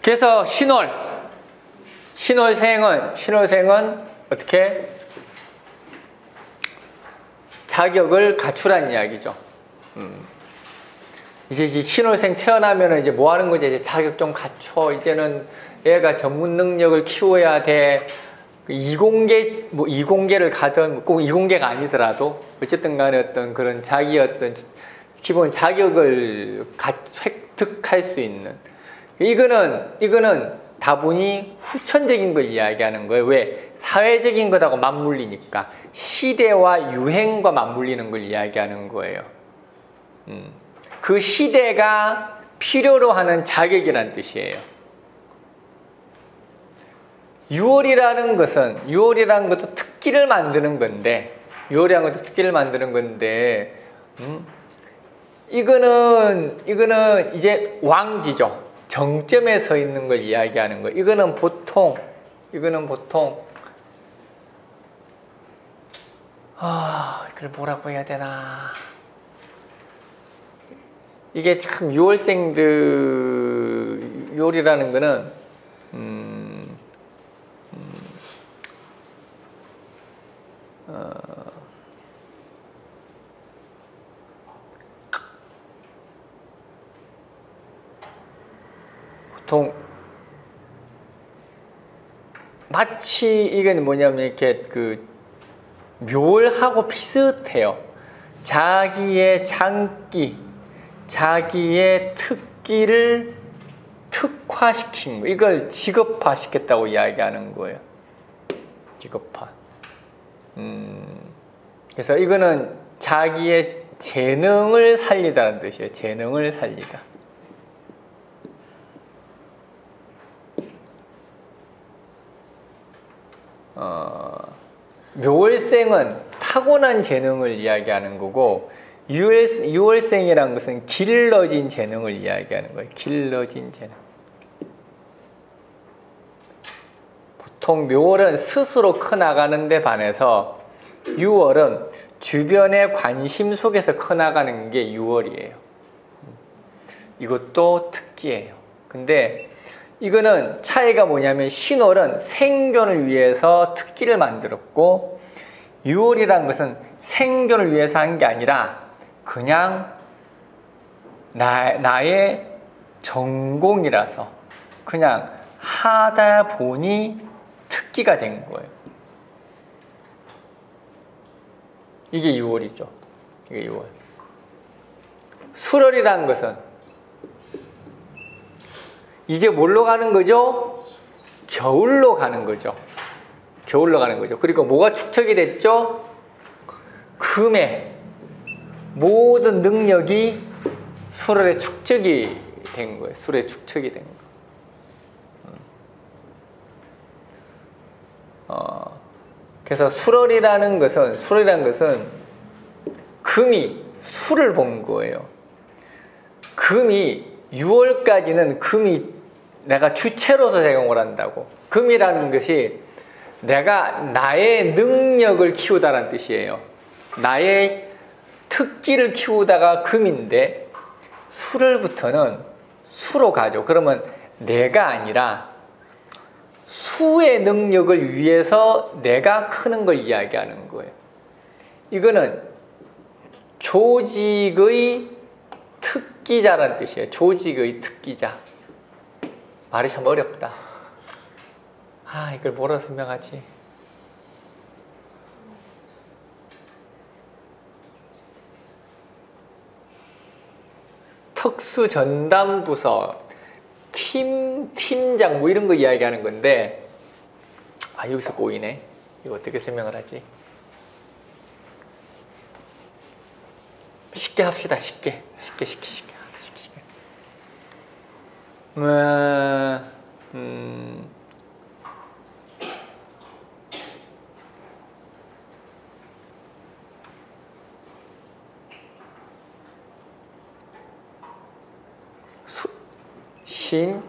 그래서 신월생은 어떻게 자격을 갖추라는 이야기죠. 이제 신월생 태어나면 이제 뭐 하는 거지? 이제 자격 좀 갖춰. 이제는 얘가 전문 능력을 키워야 돼. 이공계, 뭐 이공계를 가든 꼭 이공계가 아니더라도 어쨌든 간에 어떤 그런 자기 어떤 기본 자격을 획득할 수 있는. 이거는 다분히 후천적인 걸 이야기하는 거예요. 왜? 사회적인 것하고 맞물리니까. 시대와 유행과 맞물리는 걸 이야기하는 거예요. 그 시대가 필요로 하는 자격이란 뜻이에요. 유월이라는 것도 특기를 만드는 건데, 이거는 이제 왕지죠. 정점에 서 있는 걸 이야기하는 거예요. 이거는 보통 이걸 뭐라고 해야 되나. 이게 참 유월이라는 거는 보통 마치 이건 뭐냐면 이렇게 그 묘월하고 비슷해요. 자기의 장기, 자기의 특기를 특화시킨 거, 이걸 직업화시켰다고 이야기하는 거예요. 직업화. 그래서 이거는 자기의 재능을 살리다는 뜻이에요. 재능을 살리다. 묘월생은 타고난 재능을 이야기하는 거고, 유월생이라는 것은 길러진 재능을 이야기하는 거예요. 길러진 재능. 보통 묘월은 스스로 커나가는 데 반해서 유월은 주변의 관심 속에서 커나가는 게 유월이에요. 이것도 특기예요. 근데 이거는 차이가 뭐냐면, 신월은 생존을 위해서 특기를 만들었고, 유월이라는 것은 생존을 위해서 한 게 아니라 그냥 나의 전공이라서 그냥 하다 보니 특기가 된 거예요. 이게 유월이죠. 이게 유월. 수월이라는 것은 이제 뭘로 가는 거죠? 겨울로 가는 거죠. 겨울로 가는 거죠. 그리고 뭐가 축적이 됐죠? 금의 모든 능력이 수월에 축적이 된 거예요. 수월에 축적이 된 거. 그래서 수월이라는 것은 금이 수를 본 거예요. 금이 6월까지는 금이 내가 주체로서 작용을 한다고. 금이라는 것이 내가 나의 능력을 키우다라는 뜻이에요. 나의 특기를 키우다가 금인데, 수를부터는 수로 가죠. 그러면 내가 아니라 수의 능력을 위해서 내가 크는 걸 이야기하는 거예요. 이거는 조직의 특기자라는 뜻이에요. 조직의 특기자. 말이 참 어렵다. 이걸 뭐라 설명하지? 특수전담부서, 팀장 뭐 이런 거 이야기하는 건데, 여기서 꼬이네. 이거 어떻게 설명을 하지? 쉽게 합시다. 쉽게. 신,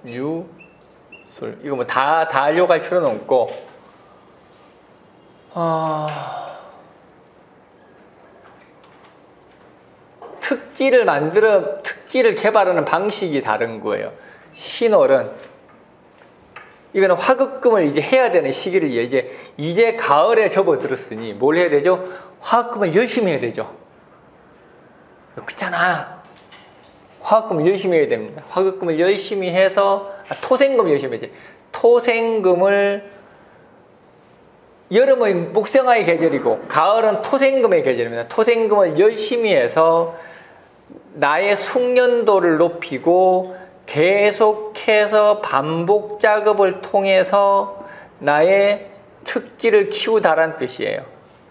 유, 술. 이거 뭐 다 하려고 할 필요는 없고, 특기를 개발하는 방식이 다른 거예요. 신월은 이거는 화급금을 이제 해야 되는 시기를 이제 가을에 접어들었으니 뭘 해야 되죠? 화급금을 열심히 해야 되죠. 그렇잖아. 화급금을 열심히 해야 됩니다. 화급금을 열심히 해서 토생금을 열심히 해야지. 토생금을 여름은 목생화의 계절이고 가을은 토생금의 계절입니다. 토생금을 열심히 해서 나의 숙련도를 높이고 계속해서 반복 작업을 통해서 나의 특기를 키우다라는 뜻이에요.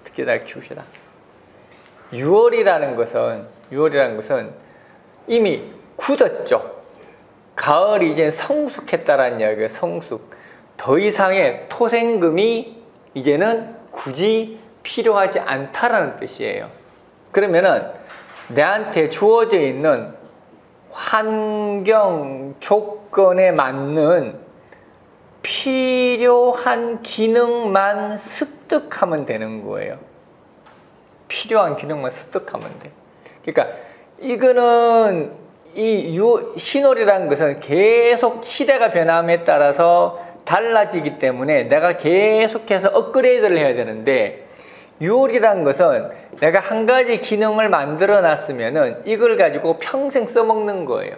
특기를 키우시다. 6월이라는 것은 이미 굳었죠. 가을이 이제 성숙했다라는 이야기예요. 성숙. 더 이상의 토생금이 이제는 굳이 필요하지 않다라는 뜻이에요. 그러면은 내한테 주어져 있는 환경 조건에 맞는 필요한 기능만 습득하면 되는 거예요. 필요한 기능만 습득하면 돼. 그러니까 이거는 이 신월이라는 것은 계속 시대가 변함에 따라서 달라지기 때문에 내가 계속해서 업그레이드를 해야 되는데 6월이라는 것은 내가 한 가지 기능을 만들어 놨으면은 이걸 가지고 평생 써먹는 거예요.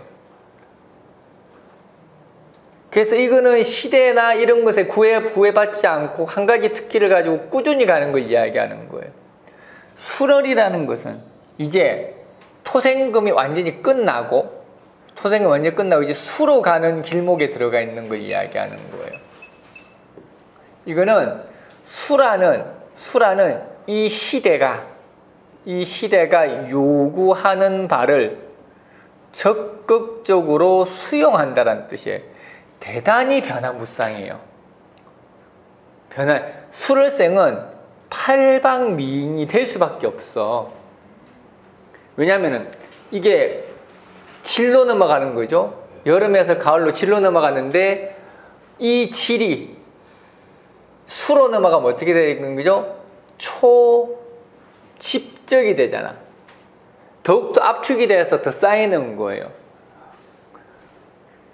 그래서 이거는 시대나 이런 것에 구애받지 않고 한 가지 특기를 가지고 꾸준히 가는 걸 이야기하는 거예요. 수월이라는 것은 이제 토생금이 완전히 끝나고 이제 수로 가는 길목에 들어가 있는 걸 이야기하는 거예요. 이거는 수라는 이 시대가 요구하는 바를 적극적으로 수용한다는 뜻이에요. 대단히 변화무쌍이에요. 수월생은 팔방미인이 될 수밖에 없어. 왜냐하면 이게 질로 넘어가는 거죠. 여름에서 가을로 질로 넘어가는데 이 질이 수로 넘어가면 어떻게 되는 거죠? 초집적이 되잖아. 더욱더 압축이 돼서 더 쌓이는 거예요.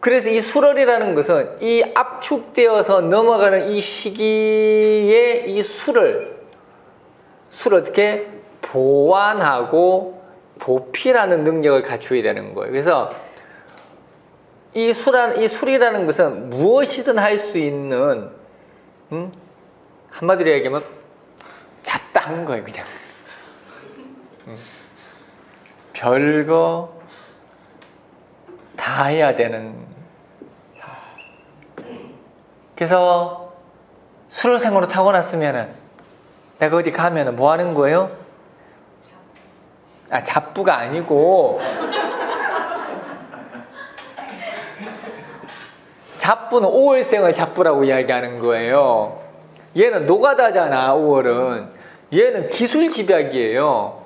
그래서 이 수월이라는 것은 이 압축되어서 넘어가는 이 시기에 이 수를 어떻게 보완하고 보필하는 능력을 갖추어야 되는 거예요. 그래서 이 술이라는 것은 무엇이든 할 수 있는, 한마디로 얘기하면 잡다한 거예요, 그냥. 별거 다 해야 되는. 그래서 수료생으로 타고났으면은 내가 어디 가면은 뭐 하는 거예요? 잡부가 아니고 잡부는 5월생을 잡부라고 이야기하는 거예요. 얘는 노가다잖아. 5월은 얘는 기술집약이에요.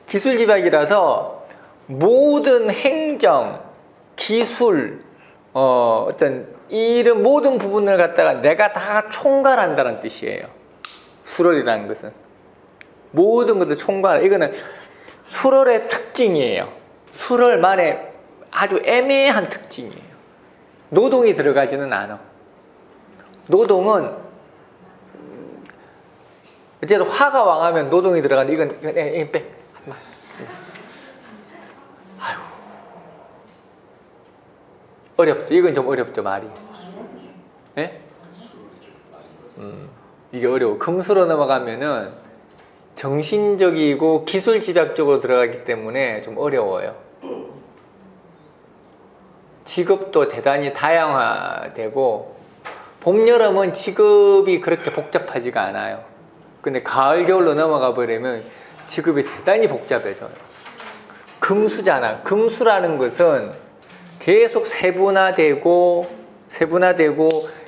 기술집약이라서 모든 행정, 기술, 어떤 이런 모든 부분을 갖다가 내가 다 총괄한다는 뜻이에요. 수월이라는 것은 모든 것을 총괄. 이거는 수월의 특징이에요. 수월만의 아주 애매한 특징이에요. 노동이 들어가지는 않아. 노동은 어쨌든 화가 왕하면 노동이 들어가는데 이건 빼. 아유, 어렵죠. 이건 좀 어렵죠, 말이. 네? 이게 어려워. 금수로 넘어가면은 정신적이고 기술 집약적으로 들어가기 때문에 좀 어려워요. 직업도 대단히 다양화되고 봄, 여름은 직업이 그렇게 복잡하지가 않아요. 근데 가을, 겨울로 넘어가 버리면 직업이 대단히 복잡해져요. 금수잖아. 금수라는 것은 계속 세분화되고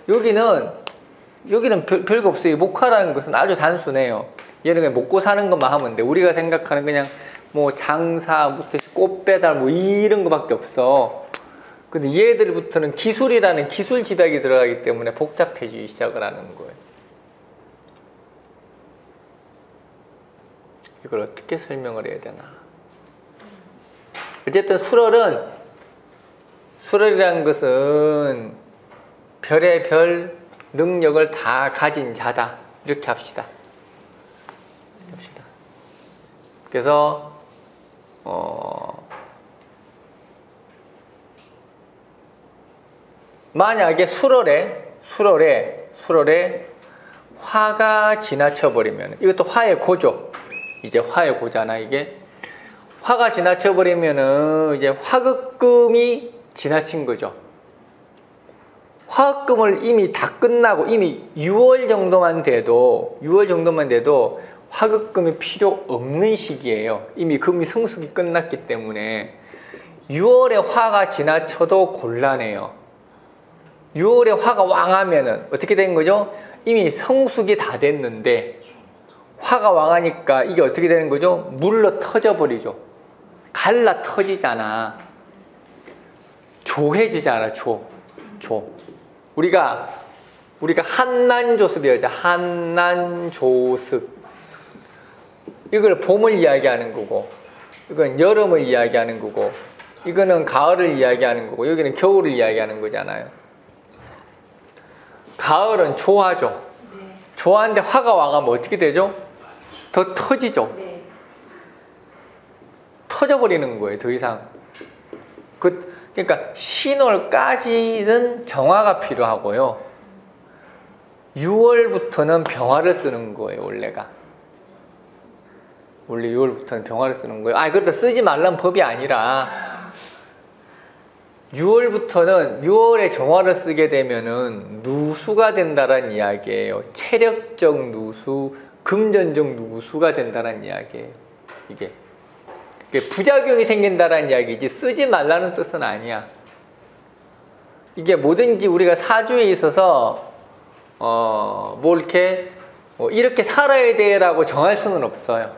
여기는 별거 없어요. 목화라는 것은 아주 단순해요. 얘는 그냥 먹고 사는 것만 하면 돼. 우리가 생각하는 그냥 뭐 장사, 꽃 배달 뭐 이런 거밖에 없어. 근데 얘들부터는 기술이라는 기술 집약이 들어가기 때문에 복잡해지기 시작을 하는 거예요. 이걸 어떻게 설명을 해야 되나. 어쨌든 수월은 수월이라는 것은 별의 별 능력을 다 가진 자다. 이렇게 합시다. 그래서 만약에 수월에 화가 지나쳐 버리면, 이것도 화의 고죠. 이제 화의 고잖아. 이게 화가 지나쳐 버리면은 이제 화극금이 지나친 거죠. 화극금을 이미 다 끝나고 이미 6월 정도만 돼도 화극금이 필요 없는 시기예요. 이미 금이 성숙이 끝났기 때문에 6월에 화가 지나쳐도 곤란해요. 6월에 화가 왕하면은 어떻게 된 거죠? 이미 성숙이 다 됐는데 화가 왕하니까 이게 어떻게 되는 거죠? 물러 터져 버리죠. 갈라 터지잖아. 조해지잖아. 조. 우리가 한난조습 배우자. 한난조습. 이걸 봄을 이야기하는 거고, 이건 여름을 이야기하는 거고, 이거는 가을을 이야기하는 거고, 여기는 겨울을 이야기하는 거잖아요. 가을은 조화죠. 조화인데 화가 와가면 어떻게 되죠? 더 터지죠. 터져버리는 거예요. 더 이상. 그러니까 신월까지는 정화가 필요하고요. 6월부터는 병화를 쓰는 거예요. 원래 6월부터는 병화를 쓰는 거예요. 그래서 쓰지 말란 법이 아니라 6월에 정화를 쓰게 되면은 누수가 된다는 이야기예요. 체력적 누수, 금전적 누수가 된다는 이야기예요. 이게 부작용이 생긴다는 이야기지 쓰지 말라는 뜻은 아니야. 이게 뭐든지 우리가 사주에 있어서 이렇게 살아야 돼라고 정할 수는 없어요.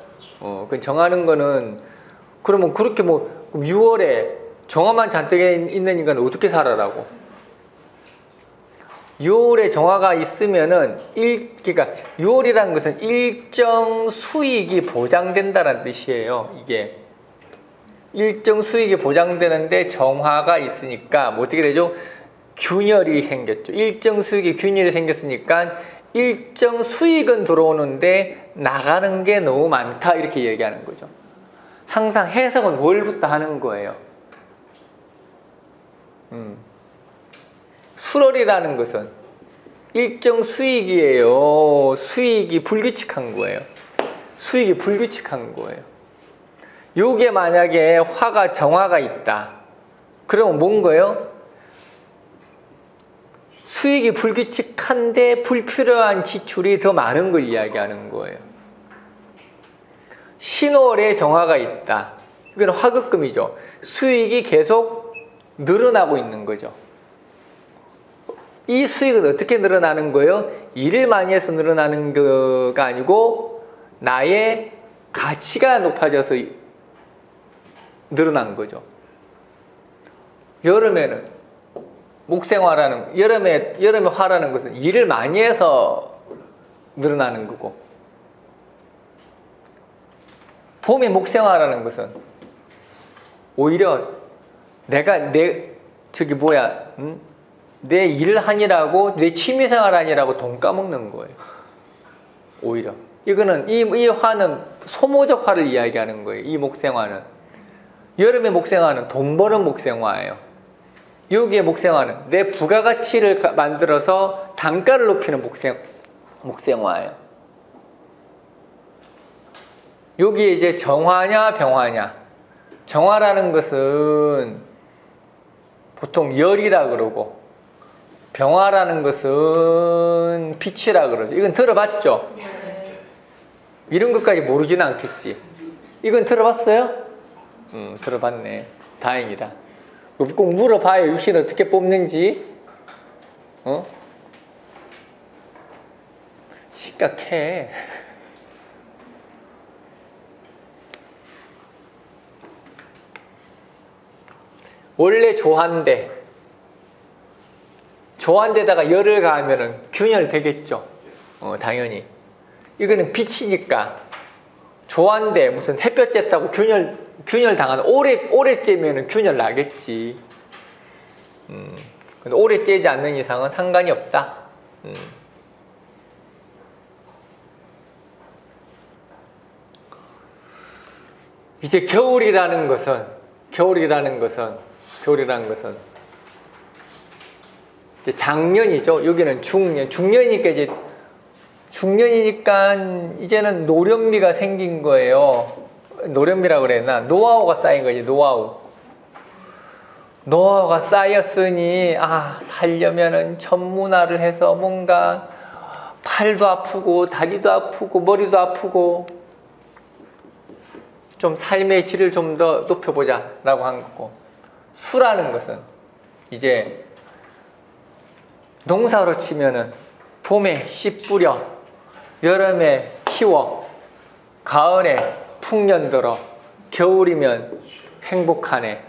그 정하는 거는 그러면 그렇게 6월에 정화만 잔뜩 있는 인간은 어떻게 살아라고? 6월에 정화가 있으면은 그러니까 6월이라는 것은 일정 수익이 보장된다는 뜻이에요. 이게 일정 수익이 보장되는데 정화가 있으니까 어떻게 되죠? 균열이 생겼죠. 일정 수익이 균열이 생겼으니까 일정 수익은 들어오는데 나가는 게 너무 많다 이렇게 얘기하는 거죠. 항상 해석은 월부터 하는 거예요. 수월이라는 것은 일정 수익이에요. 수익이 불규칙한 거예요. 요게 만약에 정화가 있다. 그러면 뭔 거예요? 수익이 불규칙한데 불필요한 지출이 더 많은 걸 이야기하는 거예요. 신월에 정화가 있다. 이건 화극금이죠. 수익이 계속 늘어나고 있는 거죠. 이 수익은 어떻게 늘어나는 거예요? 일을 많이 해서 늘어나는 거가 아니고 나의 가치가 높아져서 늘어난 거죠. 여름에 화라는 것은 일을 많이 해서 늘어나는 거고, 봄에 목생화라는 것은 오히려 내 일을 하니라고, 내 취미생활 하니라고 돈 까먹는 거예요. 오히려. 이 화는 소모적 화를 이야기하는 거예요. 이 목생화는. 여름의 목생화는 돈 버는 목생화예요. 여기에 목생화는 내 부가가치를 만들어서 단가를 높이는 목생화예요. 여기에 이제 정화냐 병화냐. 정화라는 것은 보통 열이라 그러고, 병화라는 것은 빛이라 그러죠. 이건 들어봤죠? 이런 것까지 모르지는 않겠지. 이건 들어봤어요? 들어봤네. 다행이다. 꼭 물어봐요. 육신 어떻게 뽑는지. 심각해. 원래 조한데다가 열을 가하면은 균열 되겠죠. 당연히. 이거는 빛이니까. 조한데 무슨 햇볕 쬐다고 균열 당하는 오래 쬐면은 균열 나겠지. 근데 오래 째지 않는 이상은 상관이 없다. 이제 겨울이라는 것은 이제 작년이죠. 여기는 중년이니까 이제는 노련미가 생긴 거예요. 노련미라고 그랬나? 노하우가 쌓인 거지, 노하우가 쌓였으니, 살려면은 전문화를 해서 뭔가 팔도 아프고, 다리도 아프고, 머리도 아프고, 좀 삶의 질을 좀 더 높여보자 라고 한 거고, 수라는 것은 이제 농사로 치면은 봄에 씨 뿌려, 여름에 키워, 가을에 풍년 들어, 겨울이면 행복하네.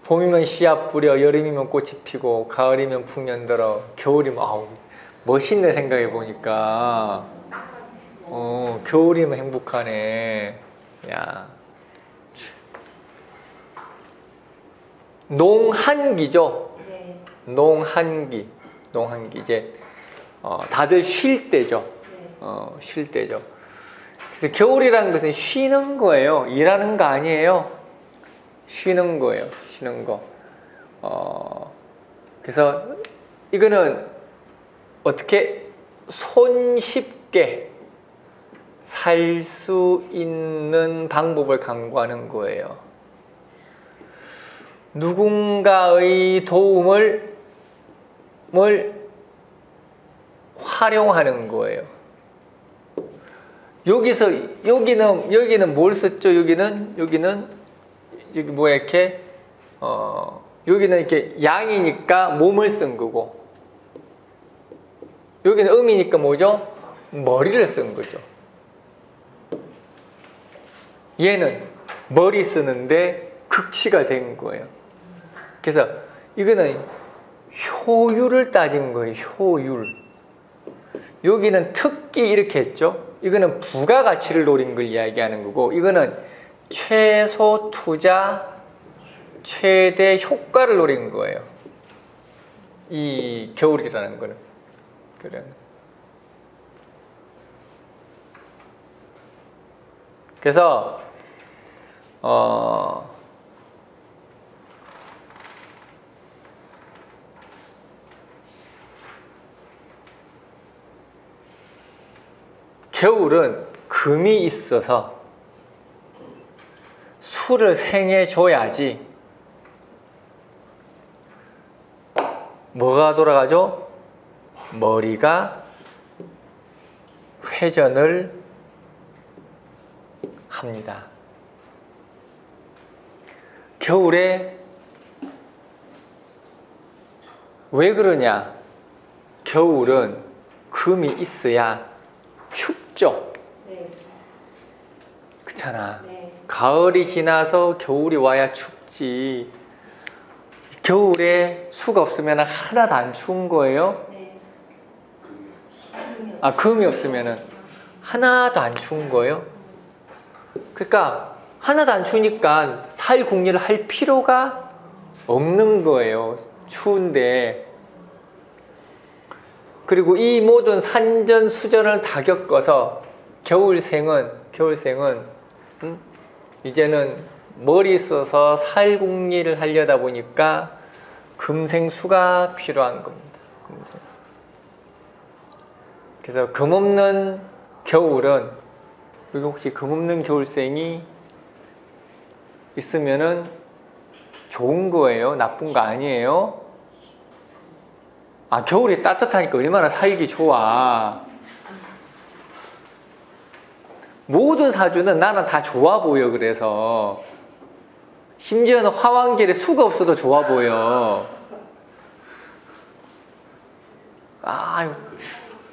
봄이면 씨앗 뿌려, 여름이면 꽃이 피고, 가을이면 풍년 들어, 겨울이면 멋있네. 생각해 보니까 겨울이면 행복하네. 야, 농한기죠. 네. 농한기 이제 다들 쉴 때죠. 네. 쉴 때죠. 그래서 겨울이라는 것은 쉬는 거예요. 일하는 거 아니에요. 쉬는 거예요. 쉬는 거. 그래서 이거는 어떻게 손쉽게 살 수 있는 방법을 강구하는 거예요. 누군가의 도움을 활용하는 거예요. 여기는 뭘 썼죠? 여기 뭐야, 이렇게 여기는 이렇게 양이니까 몸을 쓴 거고, 여기는 음이니까 뭐죠? 머리를 쓴 거죠. 얘는 머리 쓰는데 극치가 된 거예요. 그래서 이거는 효율을 따진 거예요. 효율. 여기는 특기 이렇게 했죠. 이거는 부가가치를 노린 걸 이야기하는 거고, 이거는 최소 투자 최대 효과를 노린 거예요. 이 겨울이라는 거는. 그래. 그래서 겨울은 금이 있어서 수를 생해줘야지 뭐가 돌아가죠? 머리가 회전을 합니다. 겨울에 왜 그러냐? 겨울은 금이 있어야 춥죠? 네. 그렇잖아. 네. 가을이 지나서 겨울이 와야 춥지. 겨울에 수가 없으면 하나도 안 추운 거예요? 네. 금이 없으면 하나도 안 추운 거예요? 그러니까 하나도 안 추우니까 살 궁리를 할 필요가 없는 거예요. 추운데. 그리고 이 모든 산전수전을 다 겪어서 겨울생은 이제는 머리 써서 살 궁리를 하려다 보니까 금생수가 필요한 겁니다. 금생. 그래서 금 없는 겨울은, 여기 혹시 금 없는 겨울생이 있으면은 좋은 거예요? 나쁜 거 아니에요? 겨울이 따뜻하니까 얼마나 살기 좋아. 모든 사주는 나는 다 좋아 보여. 그래서 심지어는 화왕길에 수가 없어도 좋아 보여.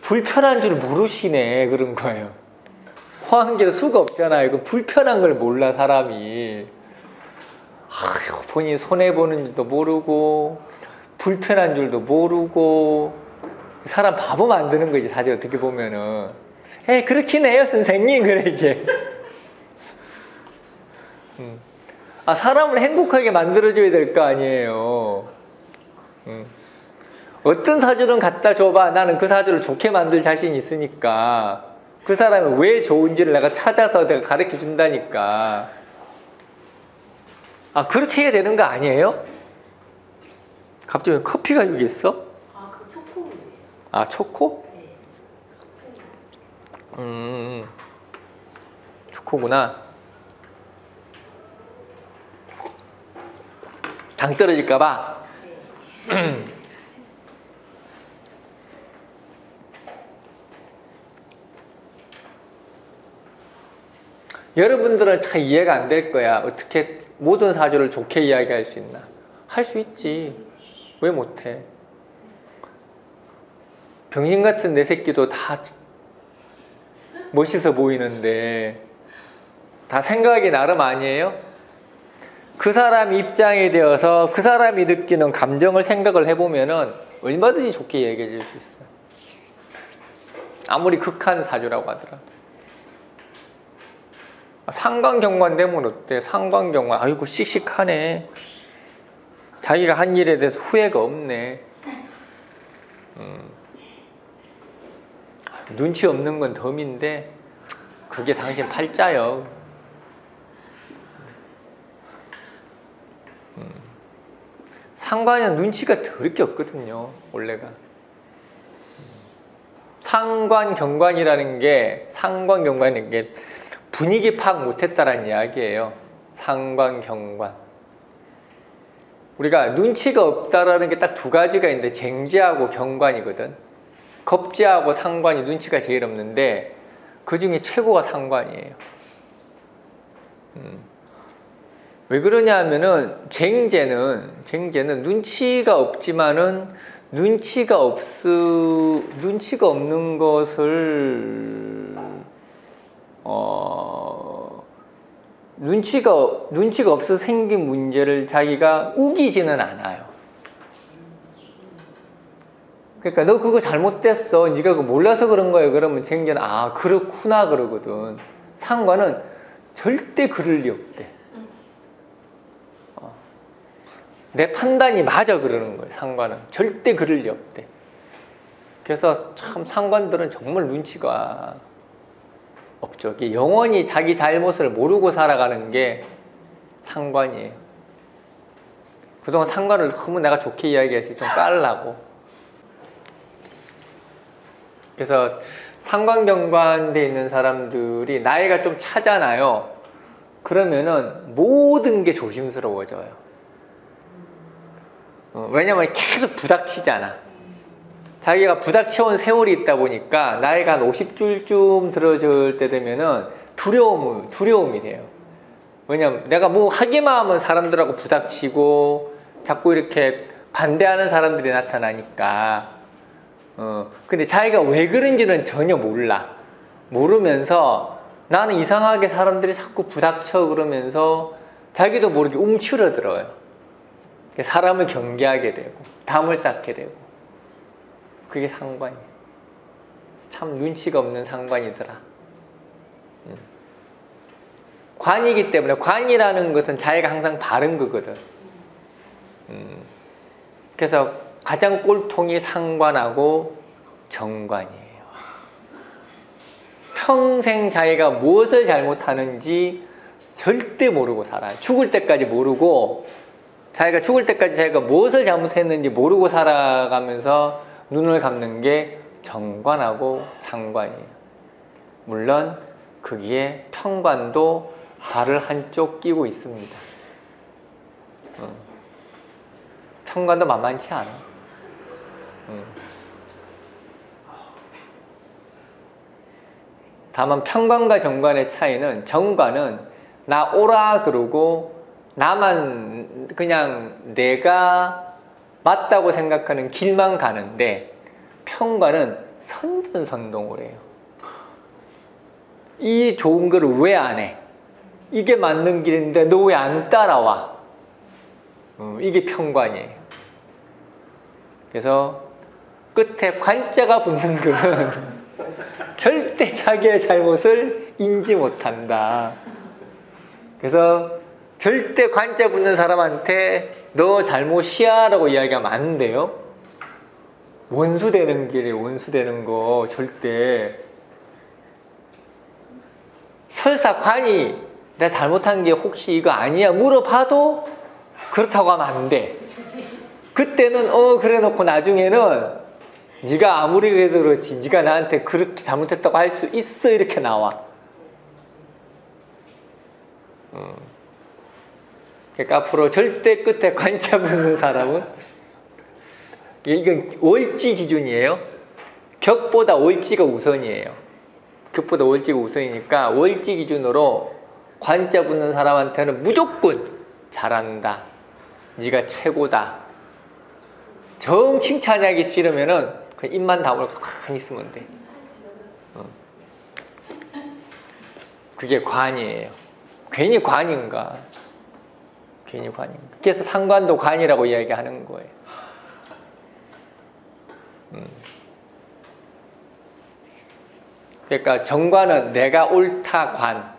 불편한 줄 모르시네. 그런 거예요. 화왕길에 수가 없잖아요. 이거 불편한 걸 몰라, 사람이. 본인이 손해보는 줄도 모르고 불편한 줄도 모르고 사람 바보 만드는 거지, 사실 어떻게 보면은. 그렇긴 해요, 선생님. 그래, 이제. 사람을 행복하게 만들어줘야 될 거 아니에요. 어떤 사주는 갖다 줘봐. 나는 그 사주를 좋게 만들 자신이 있으니까. 그 사람이 왜 좋은지를 내가 찾아서 내가 가르쳐 준다니까. 그렇게 해야 되는 거 아니에요? 갑자기 왜 커피가 여기 있어? 그 초코우유예요. 초코? 네. 초코구나. 당 떨어질까봐. 네. 여러분들은 잘 이해가 안 될 거야. 어떻게 모든 사주를 좋게 이야기할 수 있나? 할 수 있지. 왜 못해? 병신 같은 내 새끼도 다 멋있어 보이는데 다 생각이 나름 아니에요? 그 사람 입장에 대해서 그 사람이 느끼는 감정을 생각을 해보면은 얼마든지 좋게 얘기해 줄 수 있어요. 아무리 극한 사주라고 하더라도. 상관경관 되면 어때? 상관경관. 아이고 씩씩하네. 자기가 한 일에 대해서 후회가 없네. 눈치 없는 건 덤인데 그게 당신 팔자요. 상관은 눈치가 더럽게 없거든요. 원래가. 상관경관이라는 게 분위기 파악 못했다라는 이야기예요. 상관경관. 우리가 눈치가 없다라는 게 딱 두 가지가 있는데 쟁지하고 경관이거든. 겁지하고 상관이 눈치가 제일 없는데 그 중에 최고가 상관이에요. 왜 그러냐 하면은 쟁제는 눈치가 없지만은 눈치가 없는 것을 눈치가 없어 생긴 문제를 자기가 우기지는 않아요. 그러니까 너 그거 잘못됐어. 네가 그거 몰라서 그런 거예요. 그러면 쟁제는 그렇구나 그러거든. 상관은 절대 그럴 리 없대. 내 판단이 맞아 그러는 거예요. 상관은 절대 그럴 리 없대. 그래서 참 상관들은 정말 눈치가 없죠. 영원히 자기 잘못을 모르고 살아가는 게 상관이에요. 그동안 상관을 너무 내가 좋게 이야기해서 좀 깔라고. 그래서 상관경관돼 있는 사람들이 나이가 좀 차잖아요. 그러면은 모든 게 조심스러워져요. 왜냐면 계속 부닥치잖아. 자기가 부닥쳐온 세월이 있다 보니까 나이가 한 50줄쯤 들어질 때 되면은 두려움이 돼요. 왜냐면 내가 뭐 하기만 하면 사람들하고 부닥치고 자꾸 이렇게 반대하는 사람들이 나타나니까. 근데 자기가 왜 그런지는 전혀 몰라. 모르면서 나는 이상하게 사람들이 자꾸 부닥쳐 그러면서 자기도 모르게 움츠러들어요. 사람을 경계하게 되고 담을 쌓게 되고 그게 상관이에요. 참 눈치가 없는 상관이더라. 관이기 때문에 관이라는 것은 자기가 항상 바른 거거든. 그래서 가장 꼴통이 상관하고 정관이에요. 평생 자기가 무엇을 잘못하는지 절대 모르고 살아요. 죽을 때까지 모르고 자기가 죽을 때까지 자기가 무엇을 잘못했는지 모르고 살아가면서 눈을 감는 게 정관하고 상관이에요. 물론 거기에 평관도 발을 한쪽 끼고 있습니다. 평관도 만만치 않아. 다만 평관과 정관의 차이는 정관은 나 오라 그러고 나만 그냥 내가 맞다고 생각하는 길만 가는데 평관은 선전선동을 해요. 이 좋은 거를 왜 안 해? 이게 맞는 길인데 너 왜 안 따라와? 이게 평관이에요. 그래서 끝에 관자가 붙는 거는 절대 자기의 잘못을 인지 못한다. 그래서 절대 관자 붙는 사람한테 너 잘못이야 라고 이야기하면 안 돼요. 원수 되는 길에 원수 되는 거 절대. 설사 관이 내가 잘못한 게 혹시 이거 아니야 물어봐도 그렇다고 하면 안 돼. 그때는 그래 놓고 나중에는 네가 아무리 그래도 그렇지 네가 나한테 그렇게 잘못했다고 할 수 있어 이렇게 나와. 그러니까 앞으로 절대 끝에 관자 붙는 사람은 이건 월지 기준이에요. 격보다 월지가 우선이에요. 격보다 월지가 우선이니까 월지 기준으로 관자 붙는 사람한테는 무조건 잘한다. 네가 최고다. 정 칭찬하기 싫으면은 그냥 입만 다물고 가만히 있으면 돼. 그게 관이에요. 괜히 관인가? 괜히 관인가? 그래서 상관도 관이라고 이야기하는 거예요. 그러니까 정관은 내가 옳다 관,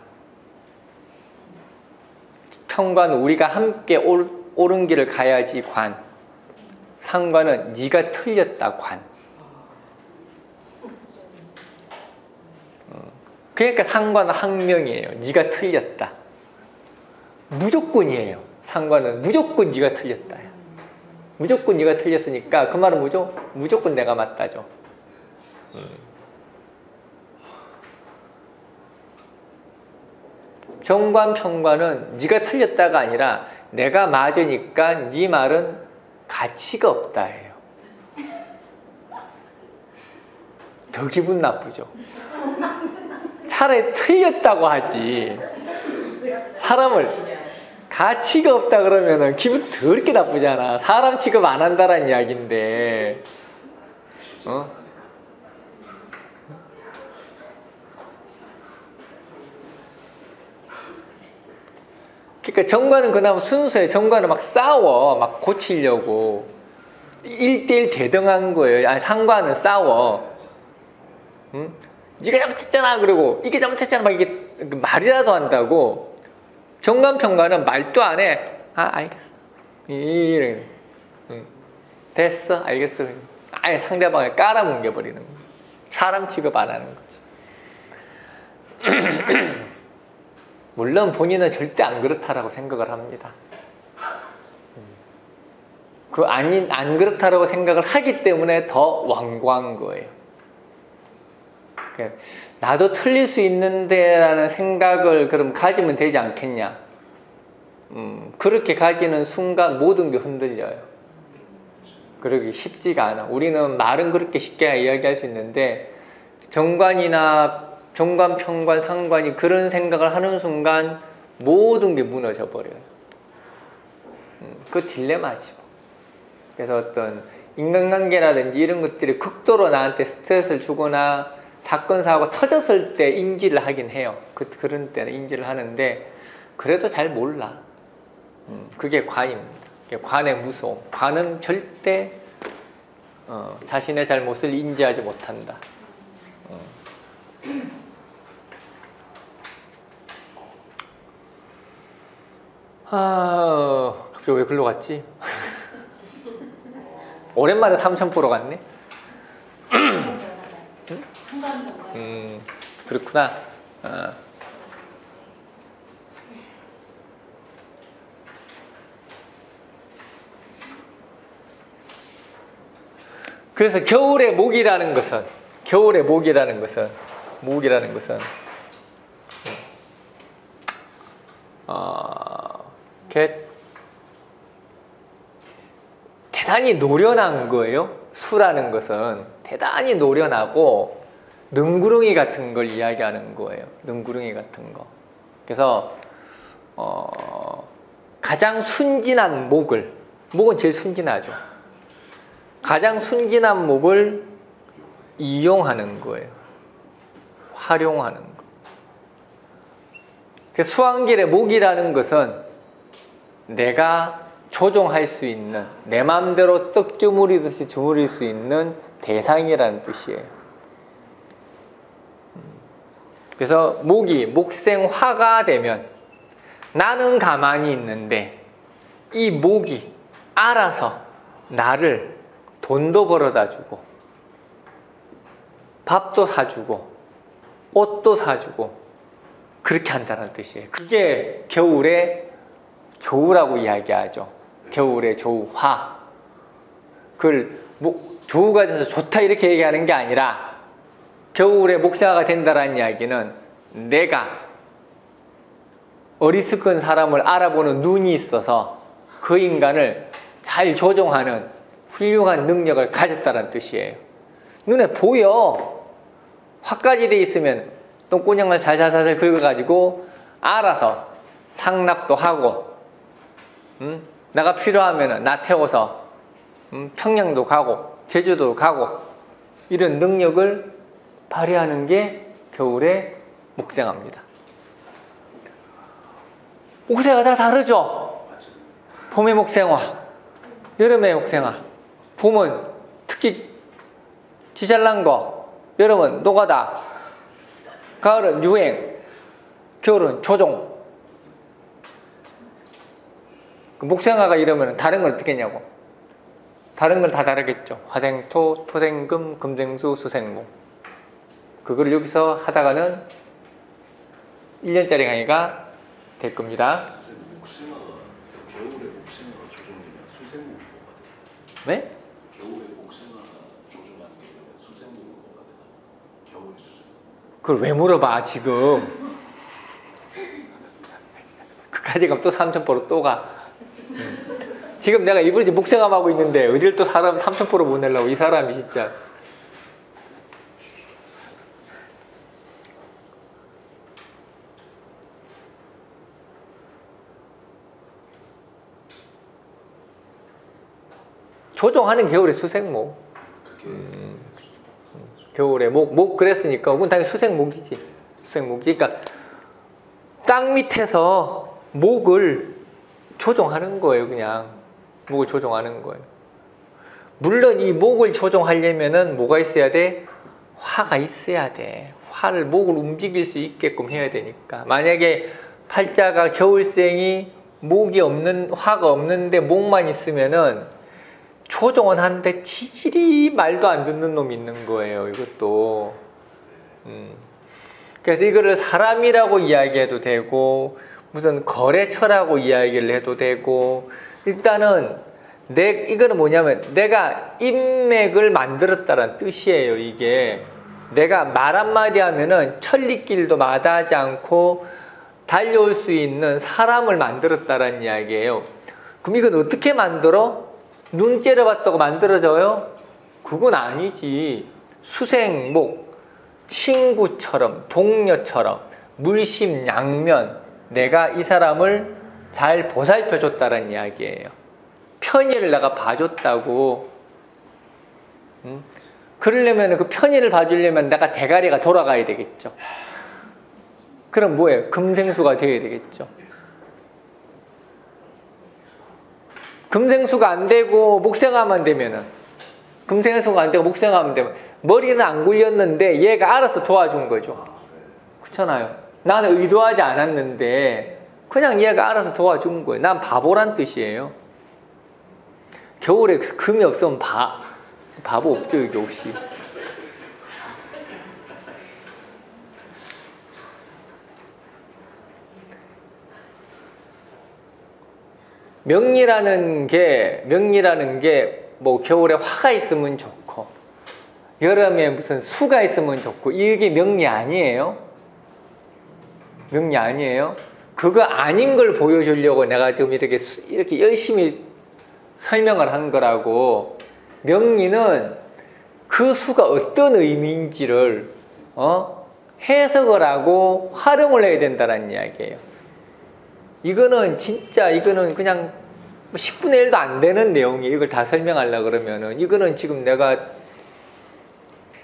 평관은 우리가 함께 옳은 길을 가야지 관, 상관은 네가 틀렸다 관. 그러니까 상관은 항명이에요. 네가 틀렸다. 무조건이에요. 상관은 무조건 네가 틀렸다. 무조건 네가 틀렸으니까 그 말은 뭐죠? 무조건 내가 맞다죠. 정관, 평관은 네가 틀렸다가 아니라 내가 맞으니까 네 말은 가치가 없다예요. 더 기분 나쁘죠. 차라리 틀렸다고 하지. 사람을 가치가 없다 그러면은 기분 더럽게 나쁘잖아. 사람 취급 안 한다라는 이야기인데, 그러니까 정관은 그나마 순수해. 정관은 막 싸워, 막 고치려고 1대1 대등한 거예요. 아니 상관은 싸워. 응? 네가 잘못했잖아. 그리고 이게 잘못했잖아. 막 이게 말이라도 한다고. 정관 평관은 말도 안 해. 알겠어. 이래. 됐어. 알겠어. 아예 상대방을 깔아뭉개버리는 거야. 사람 취급 안 하는 거지. 물론 본인은 절대 안 그렇다라고 생각을 합니다. 안 그렇다라고 생각을 하기 때문에 더 완고한 거예요. 나도 틀릴 수 있는데 라는 생각을 그럼 가지면 되지 않겠냐. 그렇게 가지는 순간 모든 게 흔들려요. 그러기 쉽지가 않아. 우리는 말은 그렇게 쉽게 이야기할 수 있는데 정관, 평관, 상관이 그런 생각을 하는 순간 모든 게 무너져 버려요. 그 딜레마지. 그래서 어떤 인간관계라든지 이런 것들이 극도로 나한테 스트레스를 주거나 사건, 사고가 터졌을 때 인지를 하긴 해요. 그런 때는 인지를 하는데 그래도 잘 몰라. 그게 관입니다. 그게 관의 무서움. 관은 절대 자신의 잘못을 인지하지 못한다. 갑자기 왜 글로 갔지? 오랜만에 삼천 보러 갔네? 그렇구나. 그래서 겨울의 목이라는 것은 대단히 노련한 거예요. 수라는 것은 대단히 노련하고 능구렁이 같은 걸 이야기하는 거예요. 능구렁이 같은 거. 그래서 가장 순진한 목은 제일 순진하죠. 가장 순진한 목을 이용하는 거예요. 활용하는 거. 수왕길의 목이라는 것은 내가 조종할 수 있는, 내 마음대로 떡 주무리듯이 주무릴 수 있는 대상이라는 뜻이에요. 그래서 목이 목생화가 되면, 나는 가만히 있는데 이 목이 알아서 나를 돈도 벌어다 주고 밥도 사주고 옷도 사주고 그렇게 한다는 뜻이에요. 그게 겨울의 조우라고 이야기하죠. 겨울의 조우, 화. 그걸 조우가 돼서 좋다 이렇게 얘기하는 게 아니라 겨울에 목사가 된다라는 이야기는 내가 어리석은 사람을 알아보는 눈이 있어서 그 인간을 잘 조종하는 훌륭한 능력을 가졌다는 뜻이에요. 눈에 보여. 화까지 돼 있으면 똥구녕을 살살살살 긁어가지고 알아서 상납도 하고, 내가 필요하면 나 태워서 평양도 가고 제주도 가고 이런 능력을 발휘하는 게 겨울의 목생화입니다. 목생화 다 다르죠? 봄의 목생화, 여름의 목생화. 봄은 특히 지잘난 거, 여름은 노가다, 가을은 유행, 겨울은 조종. 목생화가 이러면 다른 건 어떻게 했냐고. 다른 건 다 다르겠죠. 화생토, 토생금, 금생수, 수생목. 그걸 여기서 하다가는 1년짜리 강의가 될 겁니다. 목생화가 겨울에 목생화가 조종되면 수생목이 뭐가 되나요? 네? 겨울에 목생화가 조종하는 게 되면 수생목이 뭐가 되나요? 겨울에 수생목. 그걸 왜 물어봐 지금. 그까지 가면 또 삼천포로 또 가. 지금 내가 이분이 이제 목생함하고 있는데 어딜 또 사람 삼천포로 보내려고. 이 사람이 진짜. 조종하는 겨울의 수생목. 겨울에 목 그랬으니까 그건 당연히 수생목이지. 수생목이. 그러니까 땅 밑에서 목을 조종하는 거예요. 그냥 목을 조종하는 거예요. 물론 이 목을 조종하려면은 뭐가 있어야 돼? 화가 있어야 돼. 화를, 목을 움직일 수 있게끔 해야 되니까. 만약에 팔자가 겨울생이 목이 없는, 화가 없는데 목만 있으면은 조종은 하는데 지질이 말도 안 듣는 놈이 있는 거예요. 이것도. 그래서 이거를 사람이라고 이야기해도 되고 무슨 거래처라고 이야기를 해도 되고, 일단은 이거는 뭐냐면 내가 인맥을 만들었다는 뜻이에요. 이게 내가 말 한마디 하면은 천리길도 마다하지 않고 달려올 수 있는 사람을 만들었다는 이야기예요. 그럼 이건 어떻게 만들어? 눈 째려봤다고 만들어져요? 그건 아니지. 수생목, 친구처럼, 동료처럼, 물심양면 내가 이 사람을 잘 보살펴줬다는 이야기예요. 편의를 내가 봐줬다고. 그러려면 그 편의를 봐주려면 내가 대가리가 돌아가야 되겠죠. 그럼 뭐예요? 금생수가 되어야 되겠죠. 금생수가 안 되고 목생화만 되면은, 금생수가 안 되고 목생화만 되면 머리는 안 굴렸는데 얘가 알아서 도와준 거죠. 그렇잖아요. 나는 의도하지 않았는데 그냥 얘가 알아서 도와준 거예요. 난 바보란 뜻이에요. 겨울에 금이 없으면 바보 없죠, 이게 혹시. 명리라는 게 뭐 겨울에 화가 있으면 좋고 여름에 무슨 수가 있으면 좋고, 이게 명리 아니에요. 명리 아니에요. 그거 아닌 걸 보여주려고 내가 지금 이렇게 열심히 설명을 한 거라고. 명리는 그 수가 어떤 의미인지를 해석을 하고 활용을 해야 된다는 이야기예요. 이거는 그냥 10분의 1도 안 되는 내용이에요. 이걸 다 설명하려고 그러면은. 이거는 지금 내가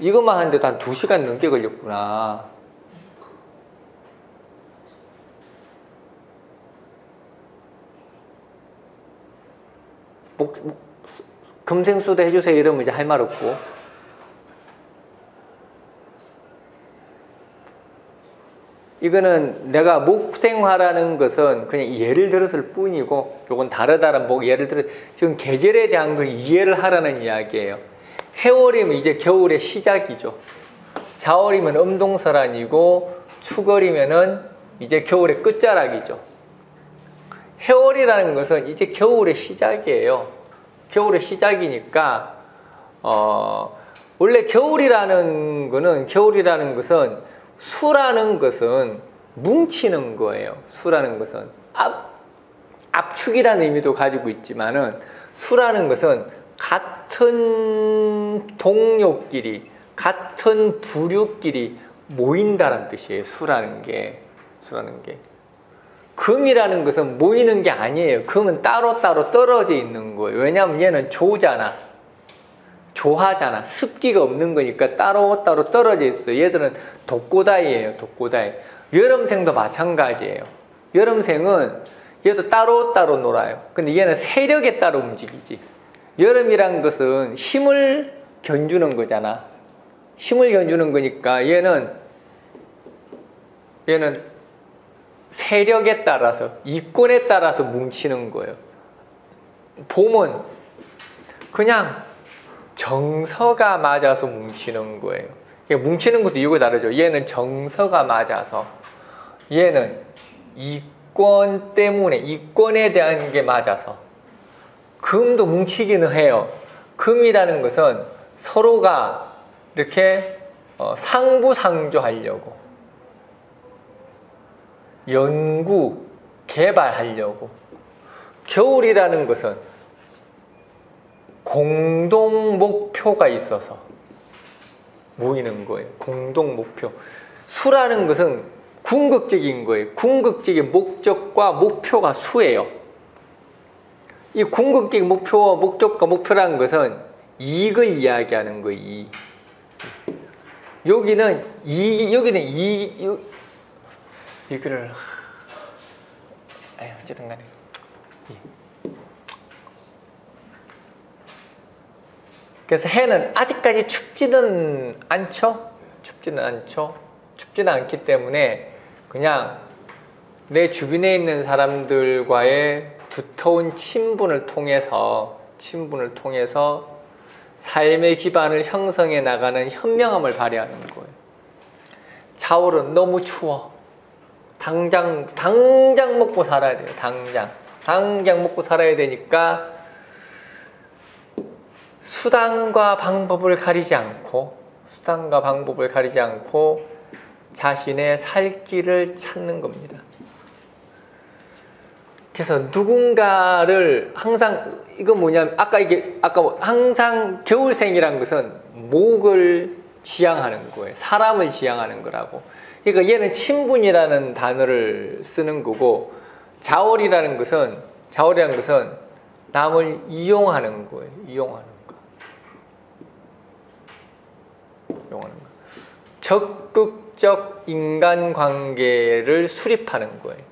이것만 하는데도 한 2시간 넘게 걸렸구나. 금생수도 해주세요 이러면 이제 할 말 없고. 이거는 내가 목생화라는 것은 그냥 예를 들었을 뿐이고, 요건 다르다는 예를 들어 지금 계절에 대한 걸 이해를 하라는 이야기예요. 해월이면 이제 겨울의 시작이죠. 자월이면 음동설한이고, 추걸이면은 이제 겨울의 끝자락이죠. 해월이라는 것은 이제 겨울의 시작이에요. 겨울의 시작이니까 원래 겨울이라는 것은 수라는 것은 뭉치는 거예요. 수라는 것은 압축이라는 의미도 가지고 있지만은, 수라는 것은 같은 동료끼리, 같은 부류끼리 모인다는 뜻이에요. 수라는 게. 금이라는 것은 모이는 게 아니에요. 금은 따로따로 떨어져 있는 거예요. 왜냐하면 얘는 조하잖아. 습기가 없는 거니까 따로따로 떨어져 있어요. 얘들은 독고다이예요. 여름생도 마찬가지예요. 여름생은 얘도 따로따로 놀아요. 근데 얘는 세력에 따라 움직이지. 여름이란 것은 힘을 견주는 거잖아. 힘을 견주는 거니까 얘는 세력에 따라서, 이권에 따라서 뭉치는 거예요. 봄은 그냥 정서가 맞아서 뭉치는 거예요. 뭉치는 것도 이유가 다르죠. 얘는 정서가 맞아서, 얘는 이권 때문에, 이권에 대한 게 맞아서. 금도 뭉치기는 해요. 금이라는 것은 서로가 이렇게 상부상조하려고, 연구, 개발하려고. 겨울이라는 것은 공동 목표가 있어서 모이는 거예요. 공동 목표. 수라는 것은 궁극적인 거예요. 궁극적인 목적과 목표가 수예요. 이 궁극적인 목표와 목적과 목표라는 것은 이익을 이야기하는 거예요. 이익. 여기는 이거를 어쨌든 간에 그래서 해는 아직까지 춥지는 않죠. 춥지는 않기 때문에 그냥 내 주변에 있는 사람들과의 두터운 친분을 통해서 삶의 기반을 형성해 나가는 현명함을 발휘하는 거예요. 자월은 너무 추워. 당장 먹고 살아야 돼요. 당장 먹고 살아야 되니까 수단과 방법을 가리지 않고 자신의 살 길을 찾는 겁니다. 그래서 누군가를 항상, 이건 뭐냐면 아까 항상 겨울생이란 것은 목을 지향하는 거예요. 사람을 지향하는 거라고. 그러니까 얘는 친분이라는 단어를 쓰는 거고, 자월이라는 것은 남을 이용하는 거예요. 이용하는 거. 적극적 인간관계를 수립하는 거예요.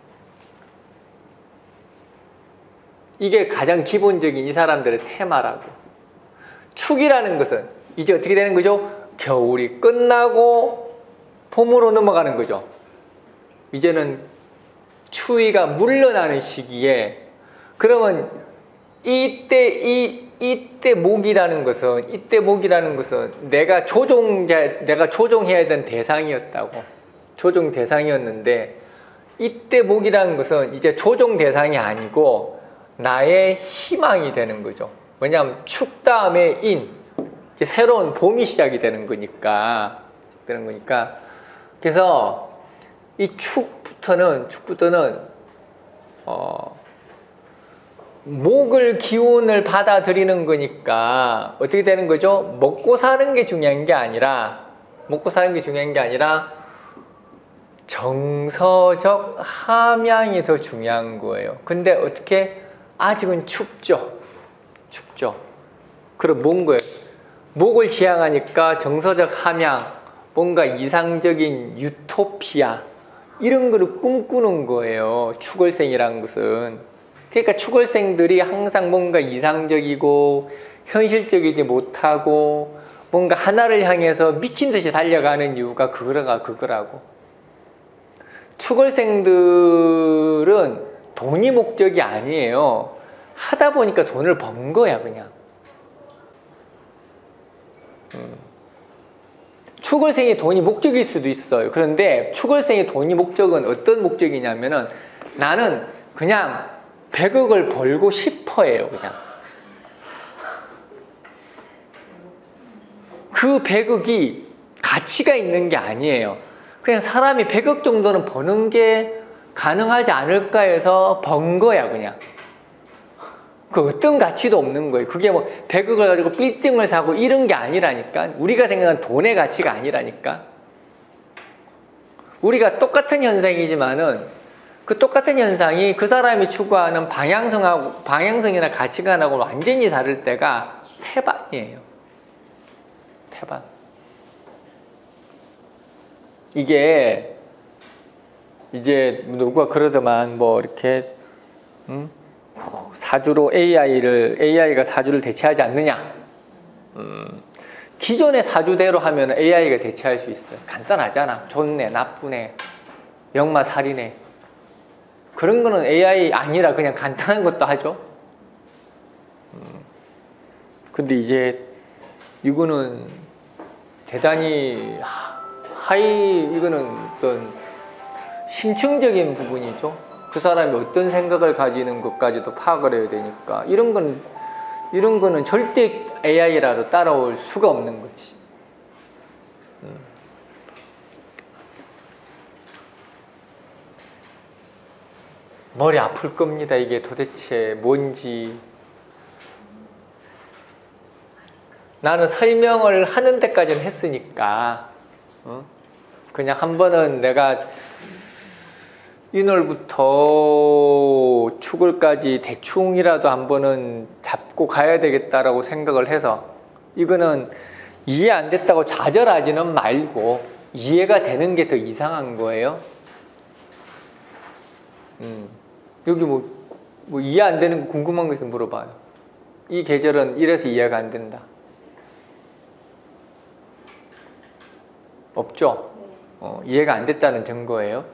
이게 가장 기본적인 이 사람들의 테마라고. 축이라는 것은 이제 어떻게 되는 거죠? 겨울이 끝나고 봄으로 넘어가는 거죠. 이제는 추위가 물러나는 시기에, 그러면 이때 목이라는 것은 내가 조종해야 되는 대상이었다고. 조종 대상이었는데, 이때 목이라는 것은 이제 조종 대상이 아니고 나의 희망이 되는 거죠. 왜냐하면 축 다음에 인, 이제 새로운 봄이 시작이 되는 거니까. 그래서 이 축부터는 목을 기운을 받아들이는 거니까 어떻게 되는 거죠? 먹고 사는 게 중요한 게 아니라 정서적 함양이 더 중요한 거예요. 근데 어떻게 아직은 춥죠. 그럼 뭔 거예요? 목을 지향하니까 정서적 함양, 뭔가 이상적인 유토피아, 이런 거를 꿈꾸는 거예요. 축월생이라는 것은. 그러니까 축월생들이 항상 뭔가 이상적이고 현실적이지 못하고 뭔가 하나를 향해서 미친 듯이 달려가는 이유가 그거라고. 축월생들은 돈이 목적이 아니에요. 하다 보니까 돈을 번 거야, 그냥. 축월생이 돈이 목적일 수도 있어요. 그런데 축월생의 돈이 목적은 어떤 목적이냐면은 나는 그냥 100억을 벌고 싶어예요, 그냥. 그 100억이 가치가 있는 게 아니에요. 그냥 사람이 100억 정도는 버는 게 가능하지 않을까 해서 번 거야, 그냥. 그 어떤 가치도 없는 거예요. 그게 뭐 100억을 가지고 빌딩을 사고 이런 게 아니라니까. 우리가 생각하는 돈의 가치가 아니라니까. 우리가 똑같은 현상이지만은 그 똑같은 현상이 그 사람이 추구하는 방향성이나 가치관하고 완전히 다를 때가 태반이에요. 태반. 이게 이제 누가 그러더만 뭐 이렇게 사주로 AI가 사주를 대체하지 않느냐. 기존의 사주대로 하면 AI가 대체할 수 있어요. 간단하잖아. 좋네, 나쁘네, 역마, 살이네. 그런 거는 AI 아니라 그냥 간단한 것도 하죠. 근데 이제 이거는 대단히 이거는 어떤 심층적인 부분이죠. 그 사람이 어떤 생각을 가지는 것까지도 파악을 해야 되니까 이런 거는 절대 AI라도 따라올 수가 없는 거지. 머리 아플 겁니다. 이게 도대체 뭔지. 나는 설명을 하는 데까지는 했으니까 그냥 한 번은 내가 인월부터 축월까지 대충이라도 한 번은 잡고 가야 되겠다라고 생각을 해서 이거는 이해 안 됐다고 좌절하지는 말고 이해가 되는 게 더 이상한 거예요. 여기 뭐 이해 안 되는 거 궁금한 거 있으면 물어봐요. 이 계절은 이래서 이해가 안 된다. 없죠? 이해가 안 됐다는 증거예요.